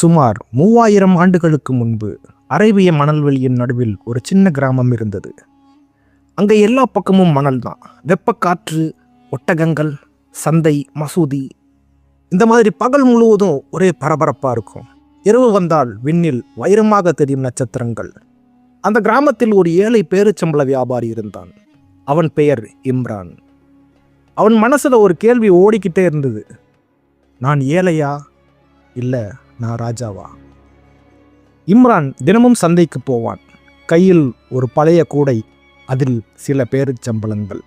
சுமார் 3000 ஆண்டுகளுக்கு முன்பு அரேபிய மணல்வெளியின் நடுவில் ஒரு சின்ன கிராமம் இருந்தது. அங்கே எல்லா பக்கமும் மணல் தான். வெப்பக்காற்று, ஒட்டகங்கள், சந்தை, மசூதி, இந்த மாதிரி பகல் முழுவதும் ஒரே பரபரப்பாக இருக்கும். இரவு வந்தால் விண்ணில் வைரமாக தெரியும் நட்சத்திரங்கள். அந்த கிராமத்தில் ஒரு ஏழை பேருச்சம்பள வியாபாரி இருந்தான். அவன் பெயர் இம்ரான். அவன் மனசுல ஒரு கேள்வி ஓடிக்கிட்டே இருந்தது. நான் ஏழையா, இல்லை நான் ராஜாவா? இம்ரான் தினமும் சந்தைக்கு போவான். கையில் ஒரு பழைய கூடை, அதில் சில பேருச்சம்பளங்கள்.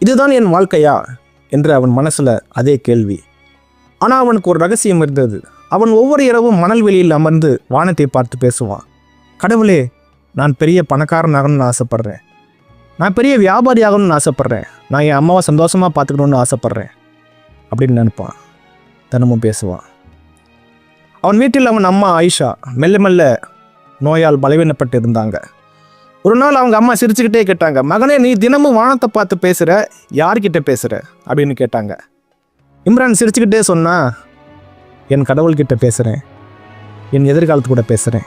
இதுதான் என் வாழ்க்கையா என்று அவன் மனசுல அதே கேள்வி. ஆனால் அவனுக்கு ஒரு ரகசியம் இருந்தது. அவன் ஒவ்வொரு இரவும் மணல்வெளியில் அமர்ந்து வானத்தை பார்த்து பேசுவான். கடவுளே, நான் பெரிய பணக்காரனாகணும்னு ஆசைப்பட்றேன். நான் பெரிய வியாபாரியாகணும்னு ஆசைப்பட்றேன். நான் என் அம்மாவை சந்தோஷமாக பார்த்துக்கணுன்னு ஆசைப்பட்றேன் அப்படின்னு நினைப்பான். தினமும் பேசுவான். அவன் வீட்டில் அவன் அம்மா ஆயிஷா மெல்ல மெல்ல நோயால் பலவீனப்பட்டு இருந்தாங்க. ஒரு நாள் அவங்க அம்மா சிரிச்சுக்கிட்டே கேட்டாங்க, மகனே, நீ தினமும் வானத்தை பார்த்து பேசுகிற, யார்கிட்ட பேசுகிற அப்படின்னு கேட்டாங்க. இம்ரான் சிரிச்சுக்கிட்டே சொன்னா, என் கடவுள்கிட்ட பேசுகிறேன், என் எதிர்காலத்து கூட பேசுகிறேன்.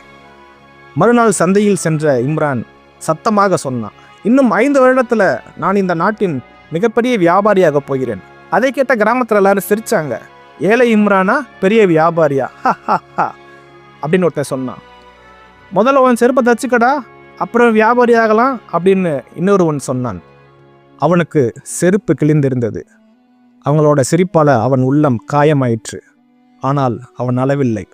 மறுநாள் சந்தையில் சென்ற இம்ரான் சத்தமாக சொன்னான், இன்னும் 5 வருடத்தில் நான் இந்த நாட்டின் மிகப்பெரிய வியாபாரியாக போகிறேன். அதை கேட்ட கிராமத்தில் எல்லாரும் சிரிச்சாங்க. ஏழை இம்ரானா பெரிய வியாபாரியா அப்படின்னு ஒருத்தன் சொன்னான். முதல்ல அவன் செருப்பை தச்சுக்கடா, அப்புறம் வியாபாரி ஆகலாம் அப்படின்னு இன்னொருவன் சொன்னான். அவனுக்கு செருப்பு கிழிந்திருந்தது. அவங்களோட சிரிப்பால் அவன் உள்ளம் காயமாயிற்று. ஆனால் அவன் அளவில்லை.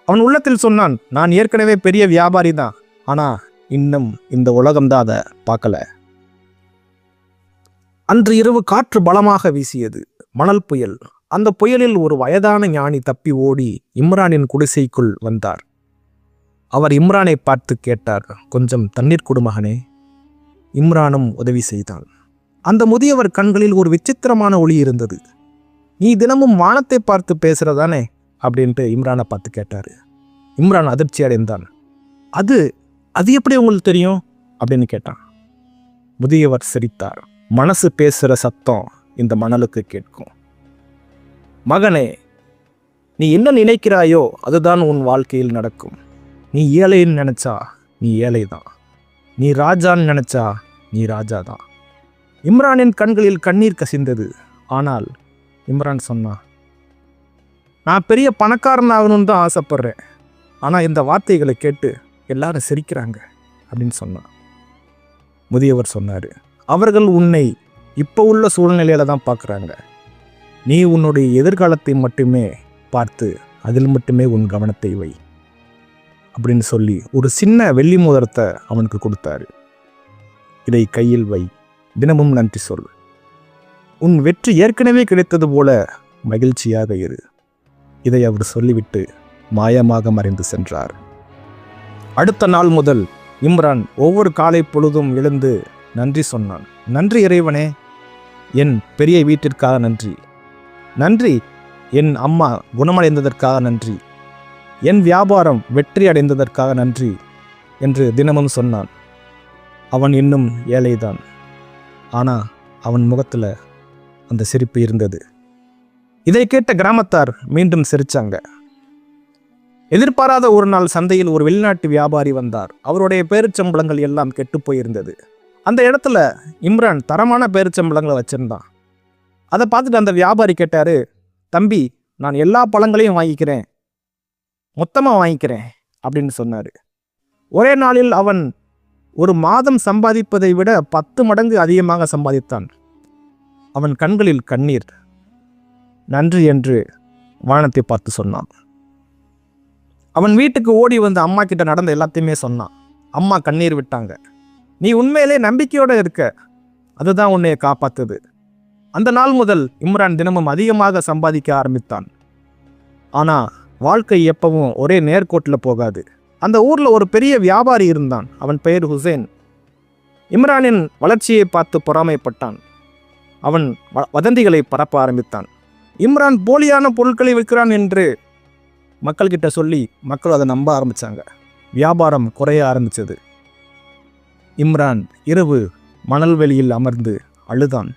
அவன் உள்ளத்தில் சொன்னான், நான் ஏற்கனவே பெரிய வியாபாரி தான், ஆனால் இன்னும் இந்த உலகம்தான் அதை பார்க்கல. அன்று இரவு காற்று பலமாக வீசியது. மணல் புயல். அந்த புயலில் ஒரு வயதான ஞானி தப்பி ஓடி இம்ரானின் குடிசைக்குள் வந்தார். அவர் இம்ரானை பார்த்து கேட்டார், கொஞ்சம் தண்ணீர் கொடு மகனே. இம்ரானும் உதவி செய்தான். அந்த முதியவர் கண்களில் ஒரு விசித்திரமான ஒளி இருந்தது. நீ தினமும் வானத்தை பார்த்து பேசுறதானே அப்படின்ட்டு இம்ரானை பார்த்து கேட்டார். இம்ரான் அதிர்ச்சி அடைந்தான். அது எப்படி உங்களுக்கு தெரியும் அப்படின்னு கேட்டான். முதியவர் சிரித்தார். மனசு பேசுகிற சத்தம் இந்த மணலுக்கு கேட்கும். மகனே, நீ என்ன நினைக்கிறாயோ அதுதான் உன் வாழ்க்கையில் நடக்கும். நீ ஏழைன்னு நினைச்சா நீ ஏழை தான். நீ ராஜான்னு நினைச்சா நீ ராஜா தான். இம்ரானின் கண்களில் கண்ணீர் கசிந்தது. ஆனால் இம்ரான் சொன்னா, நான் பெரிய பணக்காரன் ஆகணும்னு தான் ஆசைப்படுறேன். ஆனால் இந்த வார்த்தைகளை கேட்டு எல்லாரும் சிரிக்கிறாங்க அப்படின்னு சொன்னான். முதியவர் சொன்னார், அவர்கள் உன்னை இப்போ உள்ள சூழ்நிலையில தான் பார்க்குறாங்க. நீ உன்னுடைய எதிர்காலத்தை மட்டுமே பார்த்து அதில் மட்டுமே உன் கவனத்தை வை அப்படின்னு சொல்லி ஒரு சின்ன வெள்ளி மோதிரத்தை அவனுக்கு கொடுத்தாரு. இதை கையில் வை, தினமும் நன்றி சொல். உன் வெற்றி ஏற்கனவே கிடைத்தது போல மகிழ்ச்சியாக இரு. இதை அவர் சொல்லிவிட்டு மாயமாக மறைந்து சென்றார். அடுத்த நாள் முதல் இம்ரான் ஒவ்வொரு காலை பொழுதும் எழுந்து நன்றி சொன்னான். நன்றி இறைவனே, என் பெரிய வீட்டிற்காக நன்றி. நன்றி, என் அம்மா குணமடைந்ததற்காக நன்றி. என் வியாபாரம் வெற்றி அடைந்ததற்காக நன்றி என்று தினமும் சொன்னான். அவன் இன்னும் ஏழைதான். ஆனால் அவன் முகத்தில் அந்த சிரிப்பு இருந்தது. இதை கேட்ட கிராமத்தார் மீண்டும் சிரிச்சாங்க. எதிர்பாராத ஒரு நாள் சந்தையில் ஒரு வெளிநாட்டு வியாபாரி வந்தார். அவருடைய பேரிச்சம்பளங்கள் எல்லாம் கெட்டு போயிருந்தது. அந்த இடத்துல இம்ரான் தரமான பேரிச்சம்பளங்களை வச்சிருந்தான். அதை பார்த்துட்டு அந்த வியாபாரி கேட்டாரு, தம்பி, நான் எல்லா பழங்களையும் வாங்கிக்கிறேன், மொத்தமாக வாங்கிக்கிறேன் அப்படின்னு சொன்னார். ஒரே நாளில் அவன் ஒரு மாதம் சம்பாதிப்பதை விட 10 மடங்கு அதிகமாக சம்பாதித்தான். அவன் கண்களில் கண்ணீர். நன்றி என்று வானத்தை பார்த்து சொன்னான். அவன் வீட்டுக்கு ஓடி வந்து அம்மா கிட்ட நடந்த எல்லாத்தையுமே சொன்னான். அம்மா கண்ணீர் விட்டாங்க. நீ உண்மையிலே நம்பிக்கையோடு இருக்க, அதுதான் உன்னைய காப்பாத்துது. அந்த நாள் முதல் இம்ரான் தினமும் அதிகமாக சம்பாதிக்க ஆரம்பித்தான். ஆனால் வாழ்க்கை எப்பவும் ஒரே நேர்கோட்டில் போகாது. அந்த ஊரில் ஒரு பெரிய வியாபாரி இருந்தான். அவன் பெயர் ஹுசேன். இம்ரானின் வளர்ச்சியை பார்த்து பொறாமைப்பட்டான். அவன் வதந்திகளை பரப்ப ஆரம்பித்தான். இம்ரான் போலியான பொருட்களை விற்கிறான் என்று மக்கள்கிட்ட சொல்லி மக்கள் அதை நம்ப ஆரம்பித்தாங்க. வியாபாரம் குறைய ஆரம்பித்தது. இம்ரான் இரவு மணல்வெளியில் அமர்ந்து அழுதான்.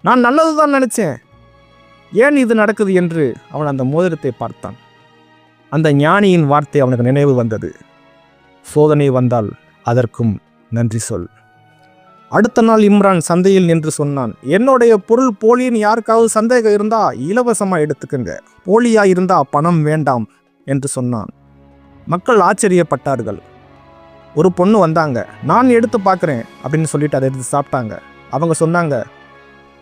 நான் நல்லது தான் நினச்சேன், ஏன் இது நடக்குது என்று அவன் அந்த மோதிரத்தை பார்த்தான். அந்த ஞானியின் வார்த்தை அவனுக்கு நினைவு வந்தது. சோதனை வந்தால் அதற்கும் நன்றி சொல். அடுத்த நாள் இம்ரான் சந்தையில் நின்று சொன்னான், என்னுடைய பொருள் போலின்னு யாருக்காவது சந்தேகம் இருந்தா இலவசமாக எடுத்துக்கங்க, போலியா இருந்தா பணம் வேண்டாம் என்று சொன்னான். மக்கள் ஆச்சரியப்பட்டார்கள். ஒரு பொண்ணு வந்தாங்க, நான் எடுத்து பார்க்குறேன் அப்படின்னு சொல்லிட்டு அதை எடுத்து சாப்பிட்டாங்க. அவங்க சொன்னாங்க,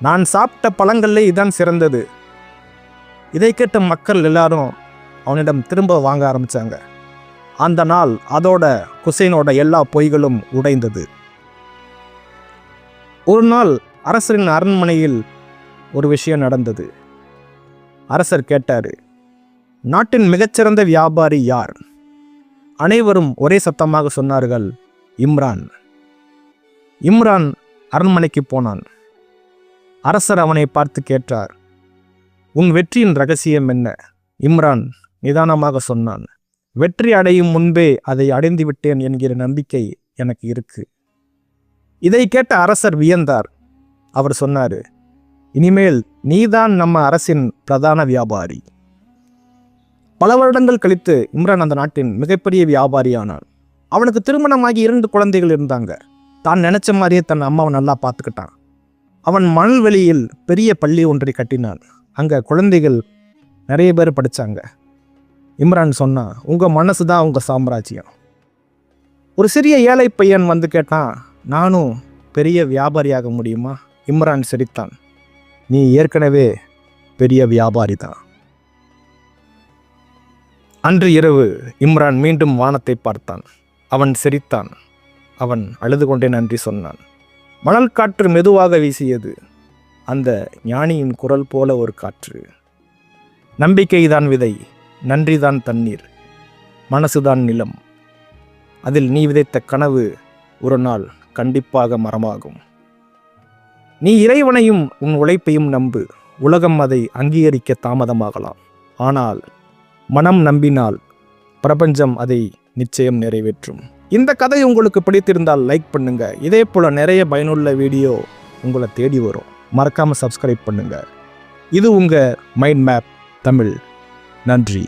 நான் சாப்பிட்ட பழங்கள்லே இதான் சிறந்தது. இதை கேட்ட மக்கள் எல்லாரும் அவனிடம் திரும்ப வாங்க ஆரம்பித்தாங்க. அந்த நாள் அதோட குசைனோட எல்லா பொய்களும் உடைந்தது. ஒரு நாள் அரசரின் அரண்மனையில் ஒரு விஷயம் நடந்தது. அரசர் கேட்டார், நாட்டின் மிகச்சிறந்த வியாபாரி யார்? அனைவரும் ஒரே சத்தமாக சொன்னார்கள், இம்ரான். இம்ரான் அரண்மனைக்கு போனான். அரசர் அவனை பார்த்து கேட்டார், உன் வெற்றியின் ரகசியம் என்ன? இம்ரான் நிதானமாக சொன்னான், வெற்றி அடையும் முன்பே அதை அடைந்து விட்டேன் என்கிற நம்பிக்கை எனக்கு இருக்கு. இதை கேட்ட அரசர் வியந்தார். அவர் சொன்னார், இனிமேல் நீதான் நம்ம அரசின் பிரதான வியாபாரி. பல வருடங்கள் கழித்து இம்ரான் அந்த நாட்டின் மிகப்பெரிய வியாபாரியானான். அவனுக்கு திருமணமாகி 2 குழந்தைகள் இருந்தாங்க. தான் நினைச்ச மாதிரியே தன் அம்மாவை நல்லா பார்த்துக்கிட்டான். அவன் மணல்வெளியில் பெரிய பள்ளி ஒன்றை கட்டினான். அங்கே குழந்தைகள் நிறைய பேர் படித்தாங்க. இம்ரான் சொன்னான், உங்கள் மனசு தான் உங்கள் சாம்ராஜ்யம். ஒரு சிறிய ஏழை பையன் வந்து கேட்டான், நானும் பெரிய வியாபாரியாக முடியுமா? இம்ரான் சிரித்தான், நீ ஏற்கனவே பெரிய வியாபாரி தான். அன்று இரவு இம்ரான் மீண்டும் வானத்தை பார்த்தான். அவன் சிரித்தான். அவன் அழுது கொண்டே நன்றி சொன்னான். மணல் காற்று மெதுவாக வீசியது. அந்த ஞானியின் குரல் போல ஒரு காற்று. நம்பிக்கைதான் விதை, நன்றிதான் தண்ணீர், மனசுதான் நிலம். அதில் நீ விதைத்த கனவு ஒரு நாள் கண்டிப்பாக மரமாகும். நீ இறைவனையும் உன் உழைப்பையும் நம்பு. உலகம் அதை அங்கீகரிக்க தாமதமாகலாம், ஆனால் மனம் நம்பினால் பிரபஞ்சம் அதை நிச்சயம் நிறைவேற்றும். இந்த கதை உங்களுக்கு பிடித்திருந்தால் லைக் பண்ணுங்க. இதே போல நிறைய பயனுள்ள வீடியோ உங்களை தேடி வரும். மறக்காம சப்ஸ்கிரைப் பண்ணுங்க. இது உங்க மைண்ட் மேப் தமிழ். நன்றி.